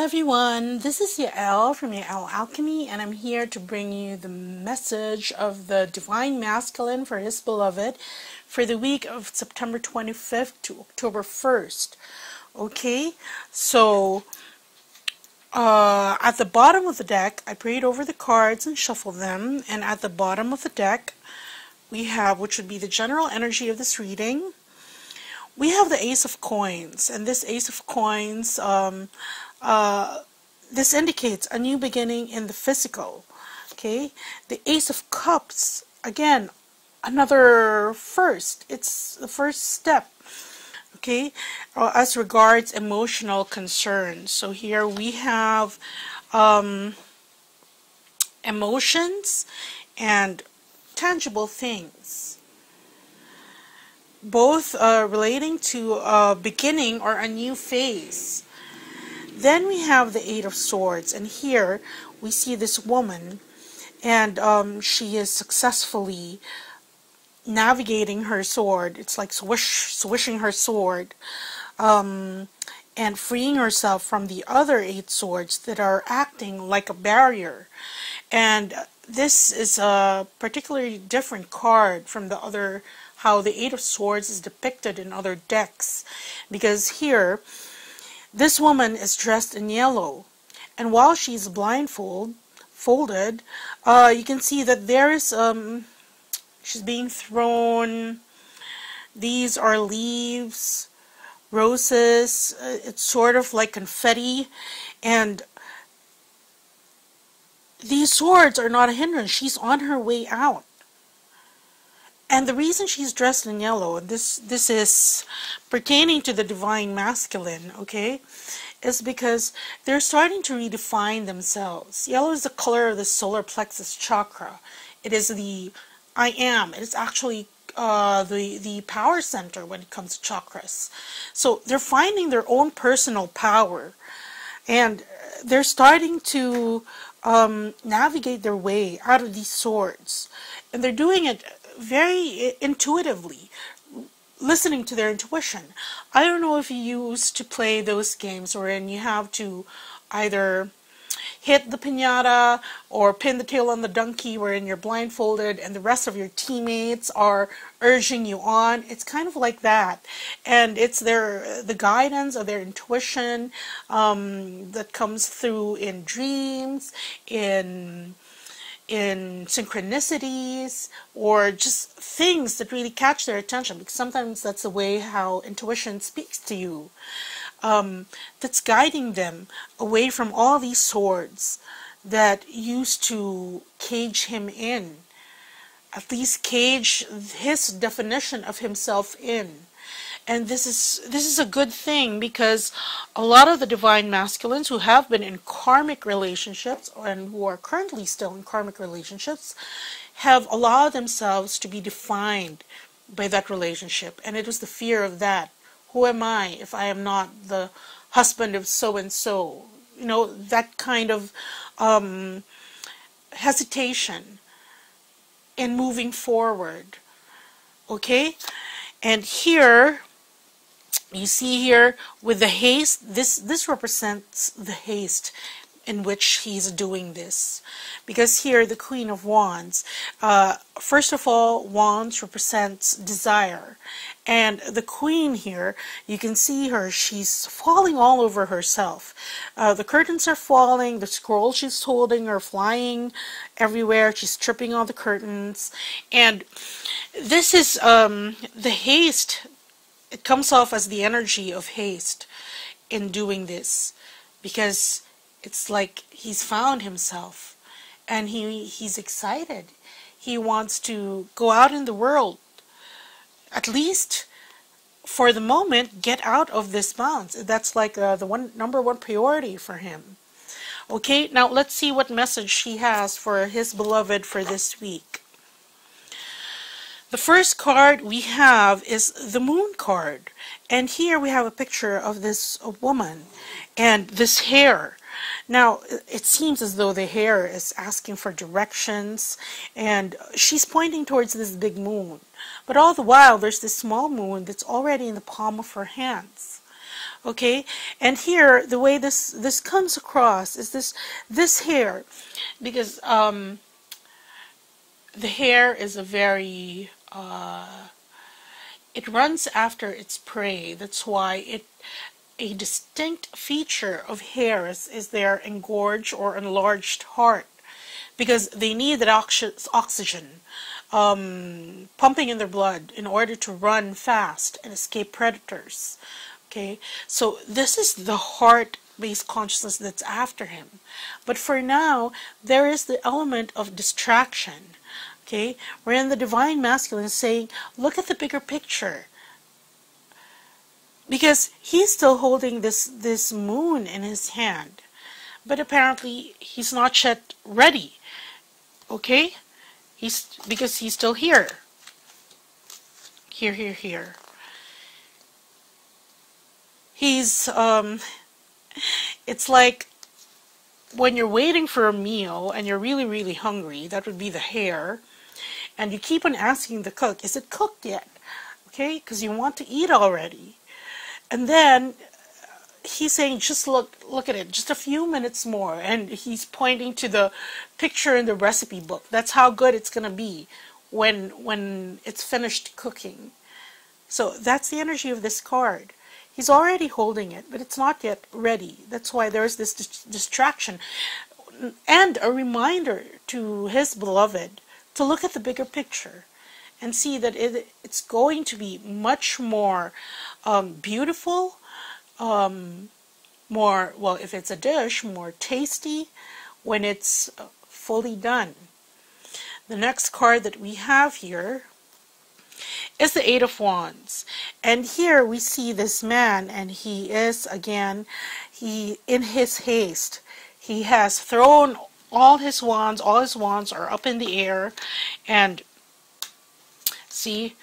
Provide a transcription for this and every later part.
everyone, this is Yael from Yael Alchemy, and I'm here to bring you the message of the Divine Masculine for his beloved for the week of September 25th to October 1st. Okay, so at the bottom of the deck, I prayed over the cards and shuffled them, and at the bottom of the deck, we have, which would be the general energy of this reading, we have the Ace of Coins, and this Ace of Coins, this indicates a new beginning in the physical. Okay, the Ace of Cups, again, another first. It's the first step. Okay, as regards emotional concerns. So here we have emotions and tangible things, both relating to a beginning or a new phase. Then we have the Eight of Swords, and here we see this woman, and she is successfully navigating her sword. It's like swishing her sword, and freeing herself from the other 8 swords that are acting like a barrier. And this is a particularly different card from the other, how the Eight of Swords is depicted in other decks, because here this woman is dressed in yellow, and while she's blindfolded, you can see that there is she's being thrown. These are leaves, roses. It's sort of like confetti, and these swords are not a hindrance. She's on her way out. And the reason she's dressed in yellow, and this is pertaining to the Divine Masculine, okay, is because they're starting to redefine themselves. Yellow is the color of the solar plexus chakra. It is the I am. It's actually the power center when it comes to chakras. So they're finding their own personal power, and they're starting to navigate their way out of these swords. And they're doing it very intuitively, listening to their intuition. I don't know if you used to play those games wherein you have to either hit the piñata or pin the tail on the donkey, wherein you're blindfolded and the rest of your teammates are urging you on. It's kind of like that, and it's the guidance of their intuition that comes through in dreams, in synchronicities, or just things that really catch their attention, because sometimes that's the way how intuition speaks to you, that's guiding them away from all these swords that used to cage him in, at least cage his definition of himself in. And this is a good thing, because a lot of the Divine Masculines who have been in karmic relationships and who are currently still in karmic relationships have allowed themselves to be defined by that relationship. And it was the fear of that. Who am I if I am not the husband of so-and-so? You know, that kind of hesitation in moving forward. Okay? And here you see here with the haste, this represents the haste in which he's doing this, because here the Queen of Wands, first of all, Wands represents desire, and the Queen here, you can see her, she's falling all over herself. The curtains are falling, the scrolls she's holding are flying everywhere, she's tripping on the curtains, and this is the haste. It comes off as the energy of haste in doing this, because it's like he's found himself, and he's excited. He wants to go out in the world, at least for the moment, get out of this bounds. That's like the number one priority for him. Okay, now let's see what message he has for his beloved for this week. The first card we have is the Moon card, and here we have a picture of this woman and this hair. Now, it seems as though the hair is asking for directions, and she's pointing towards this big moon. But all the while, there's this small moon that's already in the palm of her hands. Okay, and here the way this comes across is this hair, because the hair is a very it runs after its prey. That's why a distinct feature of hair is their engorged or enlarged heart, because they need that oxygen pumping in their blood in order to run fast and escape predators. Okay, so this is the heart-based consciousness that's after him. But for now, there is the element of distraction. Okay, wherein the divine masculine is saying, look at the bigger picture. Because he's still holding this moon in his hand. But apparently he's not yet ready. Okay? Because he's still here. Here. He's it's like when you're waiting for a meal and you're really, really hungry, that would be the hare, and you keep on asking the cook, is it cooked yet? Okay? Because you want to eat already. And then he's saying, just look at it, just a few minutes more. And he's pointing to the picture in the recipe book. That's how good it's going to be when it's finished cooking. So that's the energy of this card. He's already holding it, but it's not yet ready. That's why there's this distraction. And a reminder to his beloved to look at the bigger picture and see that it's going to be much more beautiful, more, well, if it's a dish, more tasty when it's fully done. The next card that we have here is the Eight of Wands. And here we see this man, and he is, again, in his haste, he has thrown all his wands are up in the air, and see,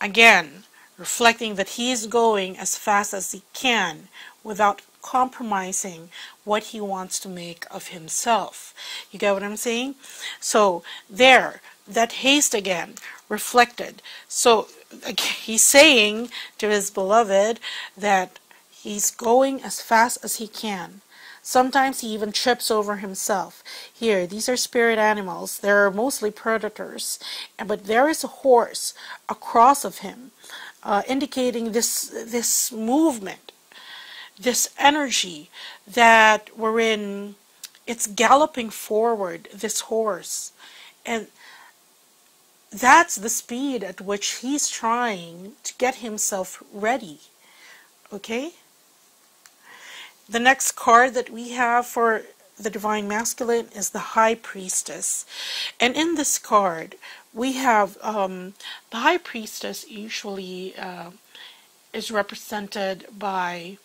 again, reflecting that he is going as fast as he can without compromising what he wants to make of himself. You get what I'm saying? So there, that haste again reflected. So he's saying to his beloved that he's going as fast as he can. Sometimes he even trips over himself. Here, these are spirit animals. They're mostly predators. But there is a horse across of him, indicating this movement, this energy that wherein it's galloping forward, this horse. And that's the speed at which he's trying to get himself ready. Okay? The next card that we have for the Divine Masculine is the High Priestess. And in this card, we have the High Priestess usually is represented by,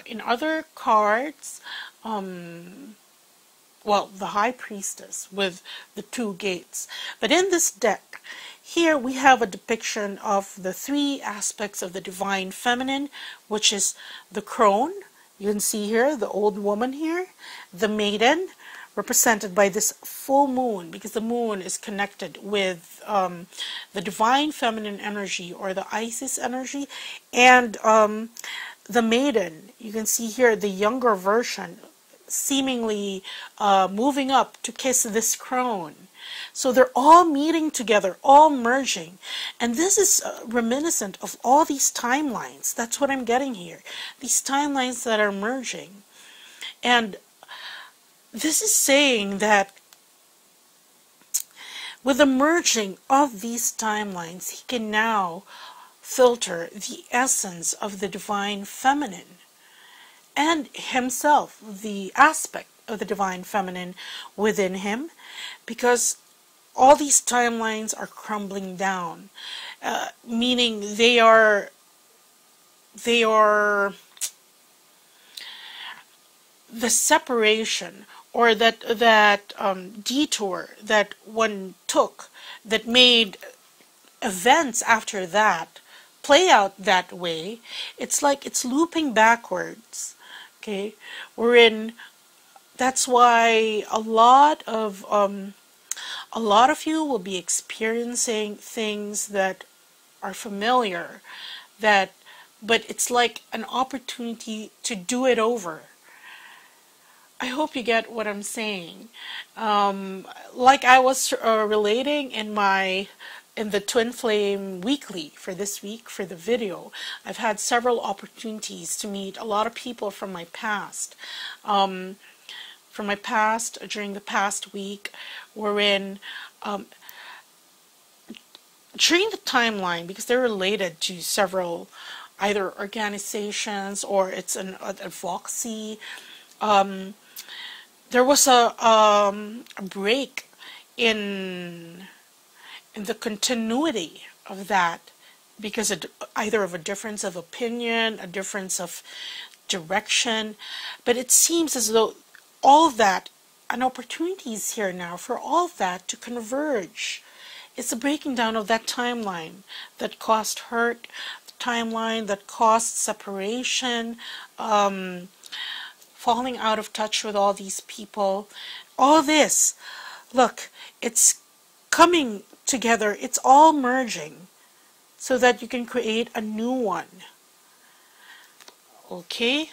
in other cards, well, the High Priestess with the two gates. But in this deck, here we have a depiction of the three aspects of the Divine Feminine, which is the crone. You can see here the old woman here, the maiden, represented by this full moon, because the moon is connected with the Divine Feminine energy or the Isis energy, and the maiden. You can see here the younger version, seemingly moving up to kiss this crone. So they're all meeting together, all merging. And this is reminiscent of all these timelines. That's what I'm getting here. These timelines that are merging. And this is saying that with the merging of these timelines, he can now filter the essence of the Divine Feminine and himself, the aspect of the Divine Feminine within him, because all these timelines are crumbling down, meaning they are the separation or that detour that one took that made events after that play out that way. It's like it's looping backwards. Okay, that's why a lot of you will be experiencing things that are familiar, that but it's like an opportunity to do it over. I hope you get what I'm saying. Like I was relating in the Twin Flame Weekly for this week for the video, I've had several opportunities to meet a lot of people from my past. During the past week, wherein during the timeline, because they're related to several either organizations or it's an advocacy, there was a break in the continuity of that because either of a difference of opinion, a difference of direction, but it seems as though all of that, an opportunity is here now for all of that to converge. It's a breaking down of that timeline that caused hurt, the timeline that caused separation, falling out of touch with all these people. All this, look, it's coming together, it's all merging so that you can create a new one. Okay?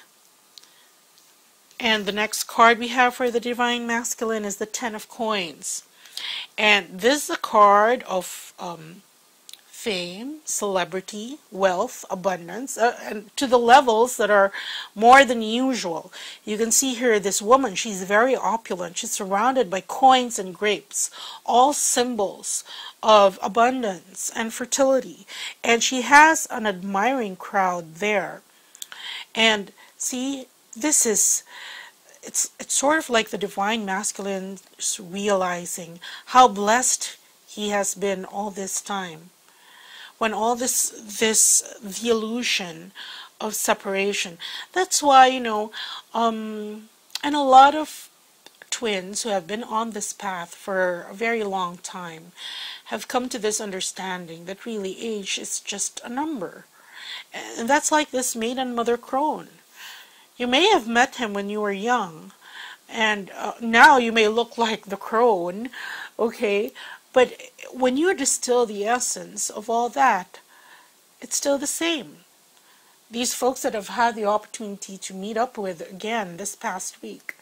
And the next card we have for the Divine Masculine is the Ten of Coins. And this is a card of fame, celebrity, wealth, abundance, and to the levels that are more than usual. You can see here this woman, she's very opulent. She's surrounded by coins and grapes, all symbols of abundance and fertility. And she has an admiring crowd there. And see, this is, it's sort of like the Divine Masculine realizing how blessed he has been all this time. When all the illusion of separation. That's why, you know, and a lot of twins who have been on this path for a very long time have come to this understanding that really age is just a number. And that's like this maiden mother crone. You may have met him when you were young, and now you may look like the crone, okay? But when you distill the essence of all that, it's still the same. These folks that I've had the opportunity to meet up with again this past week,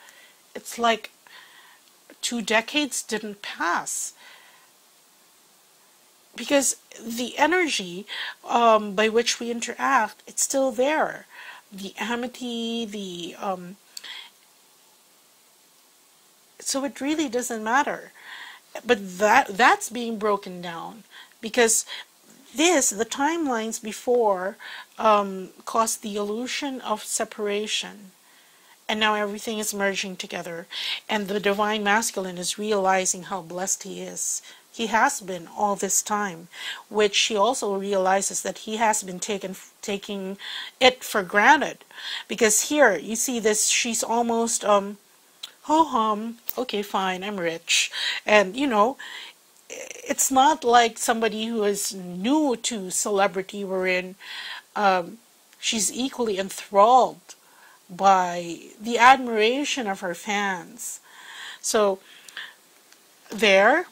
it's like 2 decades didn't pass. Because the energy by which we interact, it's still there. The amity, so it really doesn't matter. But that's being broken down because the timelines before caused the illusion of separation, and now everything is merging together, and the Divine Masculine is realizing how blessed he is. He has been all this time, which he also realizes that he has been taking it for granted, because here you see this, she's almost ho-hum, okay, fine, I'm rich. And, you know, it's not like somebody who is new to celebrity wherein she's equally enthralled by the admiration of her fans. So, there.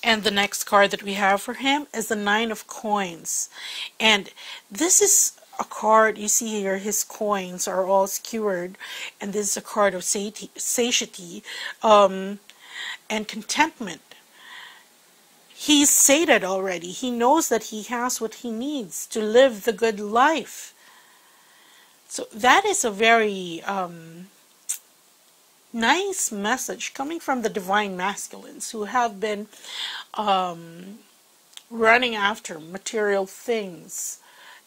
And the next card that we have for him is the Nine of Coins. And this is a card, you see here, his coins are all skewered, and this is a card of satiety and contentment. He's sated already. He knows that he has what he needs to live the good life. So that is a very nice message coming from the Divine Masculines who have been running after material things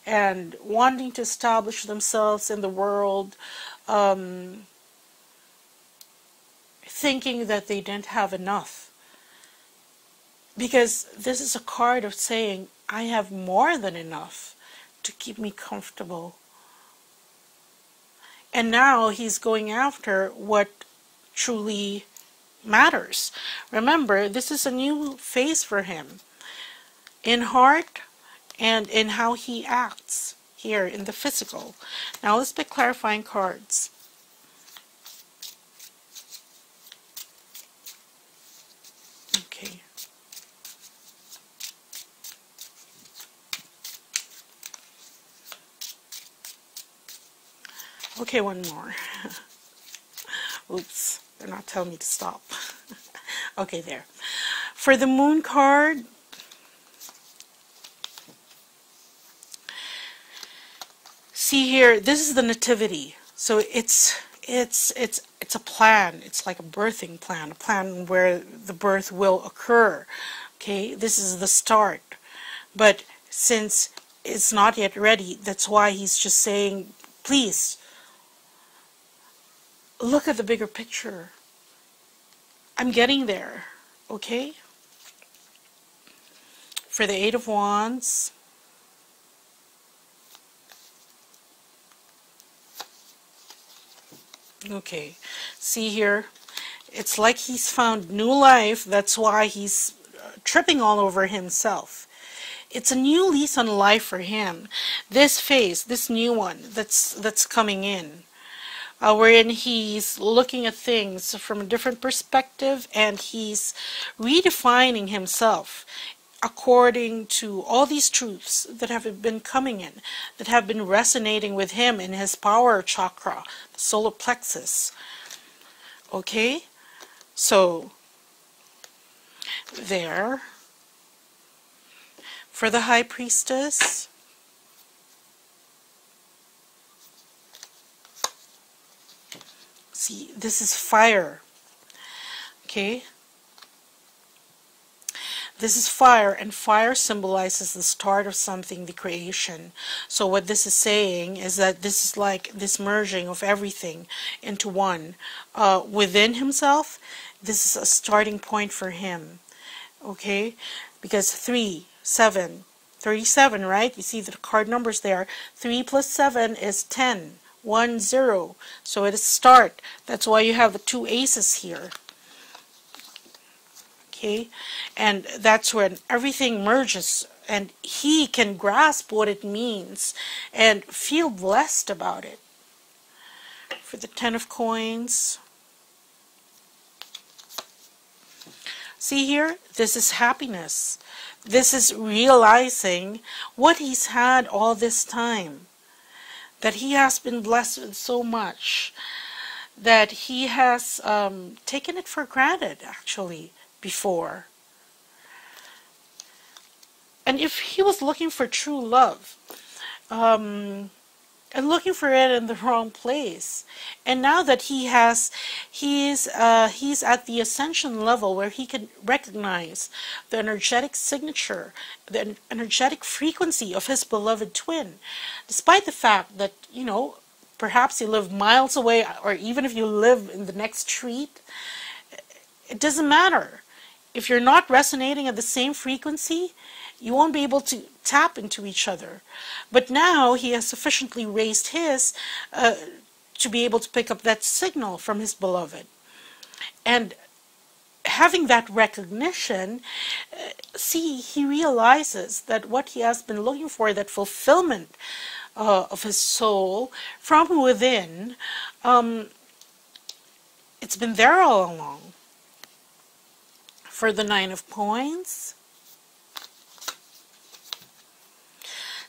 and wanting to establish themselves in the world, thinking that they didn't have enough. Because this is a card of saying, I have more than enough to keep me comfortable. And now he's going after what truly matters. Remember, this is a new phase for him. In heart, and in how he acts here in the physical. Now let's pick clarifying cards. Okay. Okay, one more. Oops, they're not telling me to stop. Okay, there. For the moon card, see here, this is the nativity. So it's a plan. It's like a birthing plan, a plan where the birth will occur. Okay, this is the start. But since it's not yet ready, that's why he's just saying, please, look at the bigger picture. I'm getting there, okay? For the Eight of Wands, okay, see here, it's like he's found new life. That's why he's tripping all over himself. It's a new lease on life for him. This phase, this new one that's coming in, wherein he's looking at things from a different perspective and he's redefining himself according to all these truths that have been coming in, that have been resonating with him in his power chakra, the solar plexus. Okay? So, there. For the High Priestess, see, this is fire. Okay? This is fire, and fire symbolizes the start of something, the creation. So what this is saying is that this is like this merging of everything into one. Within himself, this is a starting point for him. Okay? Because 3, 7, 37, right? You see the card numbers there. 3 plus 7 is 10. 1, 0. So it is start. That's why you have the 2 aces here. Okay, and that's when everything merges and he can grasp what it means and feel blessed about it. For the Ten of Coins, see here, this is happiness. This is realizing what he's had all this time, that he has been blessed with so much that he has taken it for granted, actually, before. And if he was looking for true love, and looking for it in the wrong place, and now that he's at the ascension level where he can recognize the energetic signature, the energetic frequency of his beloved twin, despite the fact that, you know, perhaps you live miles away, or even if you live in the next street, it doesn't matter. If you're not resonating at the same frequency, you won't be able to tap into each other. But now he has sufficiently raised his to be able to pick up that signal from his beloved. And having that recognition, see, he realizes that what he has been looking for, that fulfillment of his soul from within, it's been there all along. For the Nine of Coins,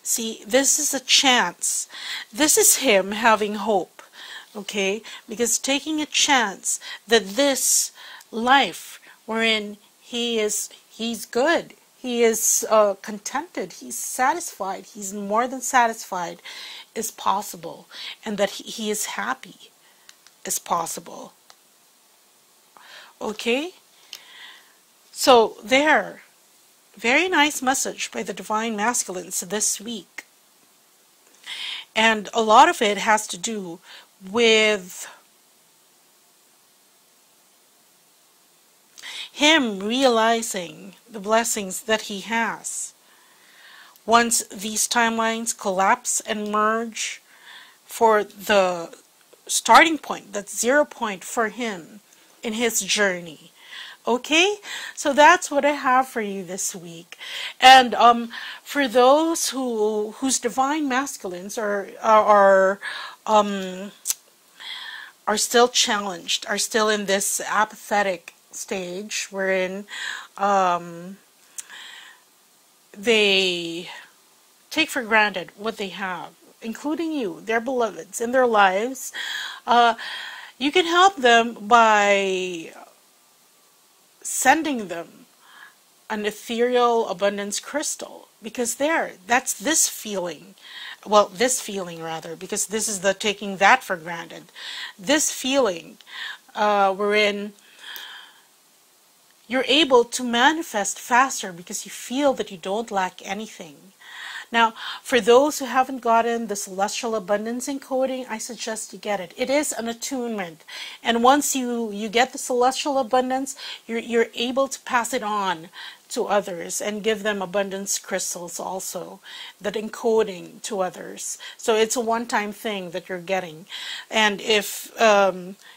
see, this is a chance. This is him having hope, okay? Because taking a chance that this life wherein he's good, he is contented, he's satisfied, he's more than satisfied, is possible, and that he is happy is possible. Okay? So there, very nice message by the Divine Masculines this week. And a lot of it has to do with him realizing the blessings that he has. Once these timelines collapse and merge for the starting point, that 0 point for him in his journey. Okay, so that's what I have for you this week. And for those whose divine masculines are still challenged, are still in this apathetic stage wherein they take for granted what they have including you, their beloveds, in their lives, you can help them by sending them an ethereal abundance crystal, because that's this feeling. Well, this feeling rather, because this is the taking that for granted. This feeling wherein you're able to manifest faster because you feel that you don't lack anything. Now, for those who haven't gotten the celestial abundance encoding, I suggest you get it. It is an attunement. And once you get the celestial abundance, you're able to pass it on to others and give them abundance crystals also, that encoding to others. So it's a one-time thing that you're getting. And if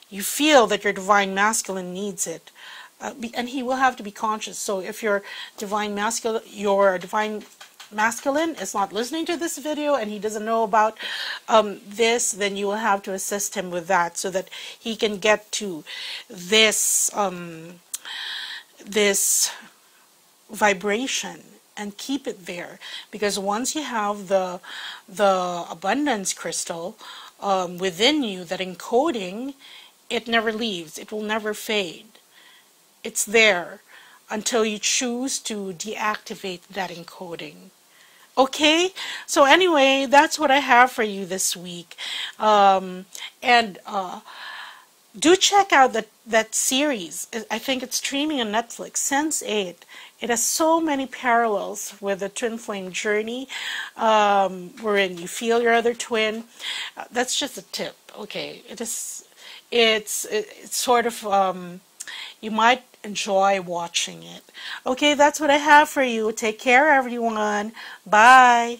you feel that your divine masculine needs it, and he will have to be conscious. So if your divine masculine is not listening to this video and he doesn't know about this, then you will have to assist him with that so that he can get to this this vibration and keep it there. Because once you have the abundance crystal within you, that encoding, it never leaves. It will never fade. It's there until you choose to deactivate that encoding. Okay, so anyway, that's what I have for you this week. Do check out that series. I think it's streaming on Netflix, Sense8. It has so many parallels with the twin flame journey, wherein you feel your other twin. That's just a tip. Okay, it's sort of you might enjoy watching it. Okay, that's what I have for you. Take care, everyone. Bye.